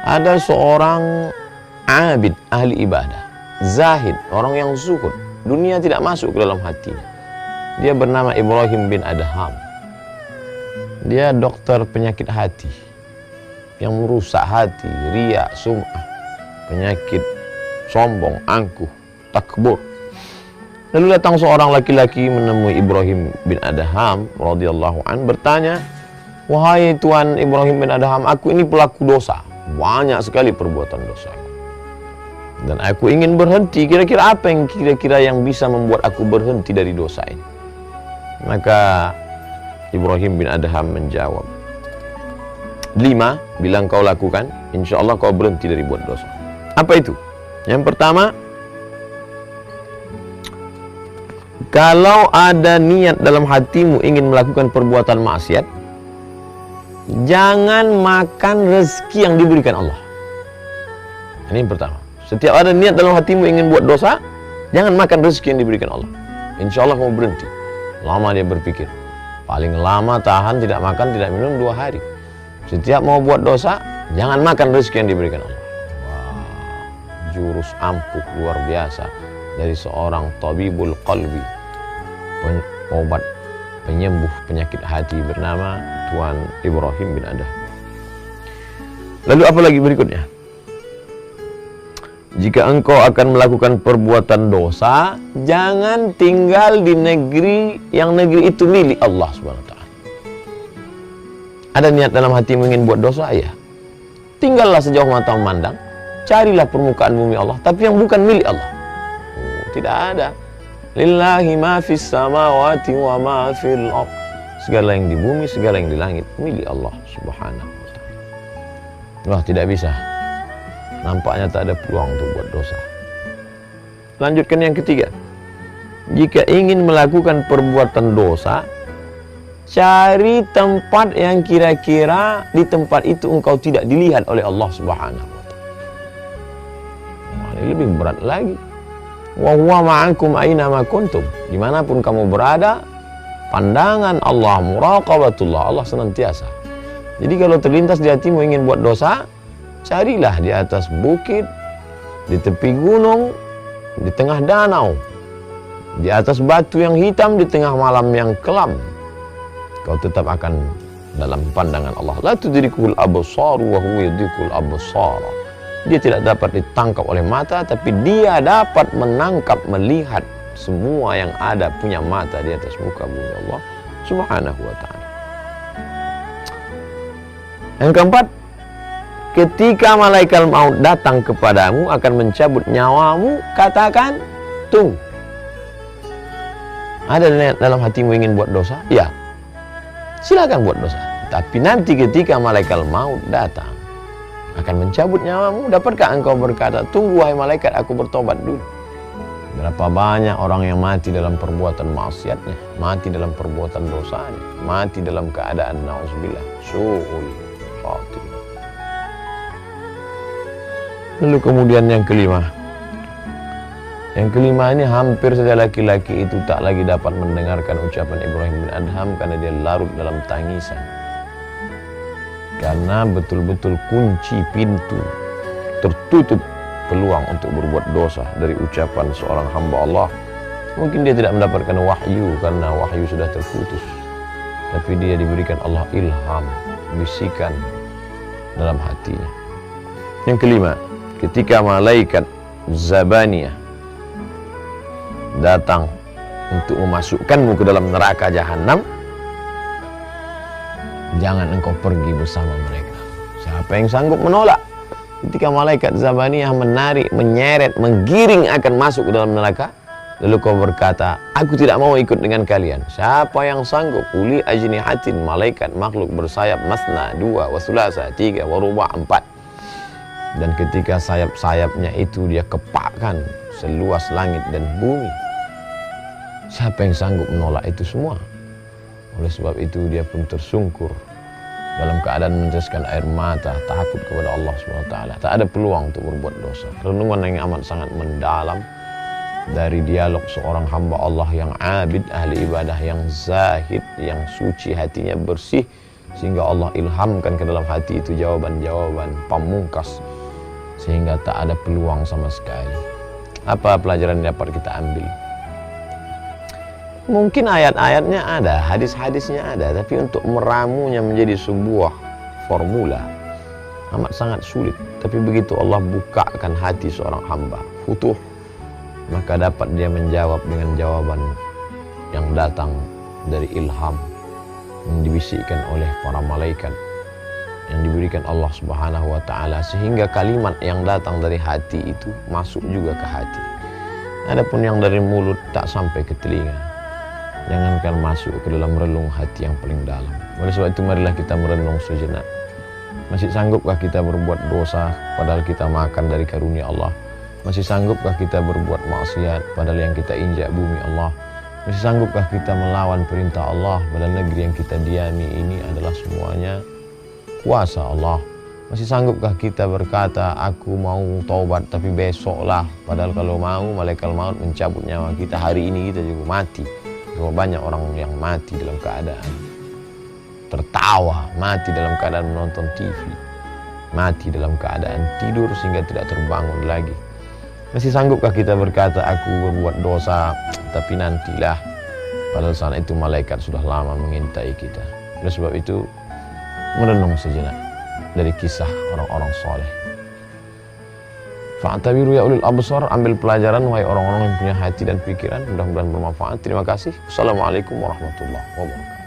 Ada seorang abid, ahli ibadah, zahid, orang yang zuhud, dunia tidak masuk ke dalam hatinya. Dia bernama Ibrahim bin Adham. Dia dokter penyakit hati yang merusak hati, riya, sum'ah, penyakit sombong, angkuh, takbur. Lalu datang seorang laki-laki menemui Ibrahim bin Adham radhiyallahu an, bertanya, "Wahai Tuan Ibrahim bin Adham, aku ini pelaku dosa, banyak sekali perbuatan dosa, dan aku ingin berhenti. Kira-kira apa yang kira-kira bisa membuat aku berhenti dari dosa ini?" Maka Ibrahim bin Adham menjawab, 5 bilang kau lakukan, insya Allah kau berhenti dari buat dosa. Apa itu? Yang pertama, kalau ada niat dalam hatimu ingin melakukan perbuatan maksiat, jangan makan rezeki yang diberikan Allah. Ini yang pertama. Setiap ada niat dalam hatimu ingin buat dosa, jangan makan rezeki yang diberikan Allah. Insya Allah kamu berhenti. Lama dia berpikir, paling lama tahan tidak makan tidak minum 2 hari. Setiap mau buat dosa, jangan makan rezeki yang diberikan Allah. Wah, jurus ampuh luar biasa dari seorang tabibul qalbi, obat penyembuh penyakit hati bernama Tuan Ibrahim bin Adham. Lalu apa lagi berikutnya? Jika engkau akan melakukan perbuatan dosa, jangan tinggal di negeri yang negeri itu milik Allah Subhanahu wa taala. Ada niat dalam hatimu ingin buat dosa, ya, tinggallah sejauh mata memandang, carilah permukaan bumi Allah, tapi yang bukan milik Allah. Tidak ada. Lillahi ma fis samawati wa ma fil ardh. Segala yang di bumi, segala yang di langit milik Allah Subhanahu wa taala. Wah, tidak bisa. Nampaknya tak ada peluang untuk buat dosa. Lanjutkan yang ketiga. Jika ingin melakukan perbuatan dosa, cari tempat yang kira-kira di tempat itu engkau tidak dilihat oleh Allah Subhanahu wa taala. Ini lebih berat lagi. Wa huwa ma'akum aina ma kuntum. Dimanapun kamu berada, pandangan Allah, muraqabatullah, Allah senantiasa. Jadi kalau terlintas di hatimu ingin buat dosa, carilah di atas bukit, di tepi gunung, di tengah danau, di atas batu yang hitam, di tengah malam yang kelam. Kau tetap akan dalam pandangan Allah. La tudrikul absar wa huwa yudrikul absar. Dia tidak dapat ditangkap oleh mata, tapi dia dapat menangkap, melihat semua yang ada, punya mata di atas muka bumi Allah Subhanahu wa taala. Yang keempat, ketika malaikat maut datang kepadamu akan mencabut nyawamu, katakan, tunggu. Ada niat dalam hatimu ingin buat dosa? Ya, silakan buat dosa. Tapi nanti ketika malaikat maut datang akan mencabut nyawamu, dapatkah engkau berkata, tunggu wahai malaikat, aku bertobat dulu? Berapa banyak orang yang mati dalam perbuatan maksiatnya, mati dalam perbuatan dosanya, mati dalam keadaan na'udzubillah su'ul khatimah. Lalu kemudian yang kelima. Yang kelima ini hampir saja laki-laki itu tak lagi dapat mendengarkan ucapan Ibrahim bin Adham karena dia larut dalam tangisan. Karena betul-betul kunci pintu, tertutup peluang untuk berbuat dosa dari ucapan seorang hamba Allah. Mungkin dia tidak mendapatkan wahyu karena wahyu sudah terputus, tapi dia diberikan Allah ilham, bisikan dalam hatinya. Yang kelima, ketika malaikat Zabaniyah datang untuk memasukkanmu ke dalam neraka jahanam, jangan engkau pergi bersama mereka. Siapa yang sanggup menolak? Ketika malaikat Zabaniyah menarik, menyeret, menggiring akan masuk ke dalam neraka, lalu kau berkata, aku tidak mau ikut dengan kalian. Siapa yang sanggup? Uli ajnihatin, malaikat makhluk bersayap, masna, 2, wa sulasa, 3, wa ruba', 4. Dan ketika sayap-sayapnya itu dia kepakkan seluas langit dan bumi, siapa yang sanggup menolak itu semua? Oleh sebab itu dia pun tersungkur dalam keadaan meneteskan air mata, takut kepada Allah SWT. Tak ada peluang untuk berbuat dosa. Renungan yang amat sangat mendalam dari dialog seorang hamba Allah yang abid, ahli ibadah, yang zahid, yang suci, hatinya bersih, sehingga Allah ilhamkan ke dalam hati itu jawaban-jawaban pamungkas, sehingga tak ada peluang sama sekali. Apa pelajaran yang dapat kita ambil? Mungkin ayat-ayatnya ada, hadis-hadisnya ada, tapi untuk meramunya menjadi sebuah formula amat sangat sulit. Tapi begitu Allah bukakan hati seorang hamba, futuh, maka dapat dia menjawab dengan jawaban yang datang dari ilham yang dibisikkan oleh para malaikat, yang diberikan Allah Subhanahu wa ta'ala, sehingga kalimat yang datang dari hati itu masuk juga ke hati. Adapun yang dari mulut tak sampai ke telinga, jangankan masuk ke dalam relung hati yang paling dalam. Oleh sebab itu marilah kita merenung sejenak. Masih sanggupkah kita berbuat dosa padahal kita makan dari karunia Allah? Masih sanggupkah kita berbuat maksiat padahal yang kita injak bumi Allah? Masih sanggupkah kita melawan perintah Allah padahal negeri yang kita diami ini adalah semuanya kuasa Allah? Masih sanggupkah kita berkata, aku mau taubat tapi besoklah, padahal kalau mau malaikat maut mencabut nyawa kita hari ini, kita juga mati. Berapa banyak orang yang mati dalam keadaan tertawa, mati dalam keadaan menonton TV, mati dalam keadaan tidur sehingga tidak terbangun lagi. Masih sanggupkah kita berkata, aku berbuat dosa tapi nantilah, padahal saat itu malaikat sudah lama mengintai kita. Oleh sebab itu merenung sejenak dari kisah orang-orang soleh. Fa'tabiru ya ulil absar, ambil pelajaran wahai orang-orang yang punya hati dan pikiran. Mudah-mudahan bermanfaat. Terima kasih. Assalamualaikum warahmatullahi wabarakatuh.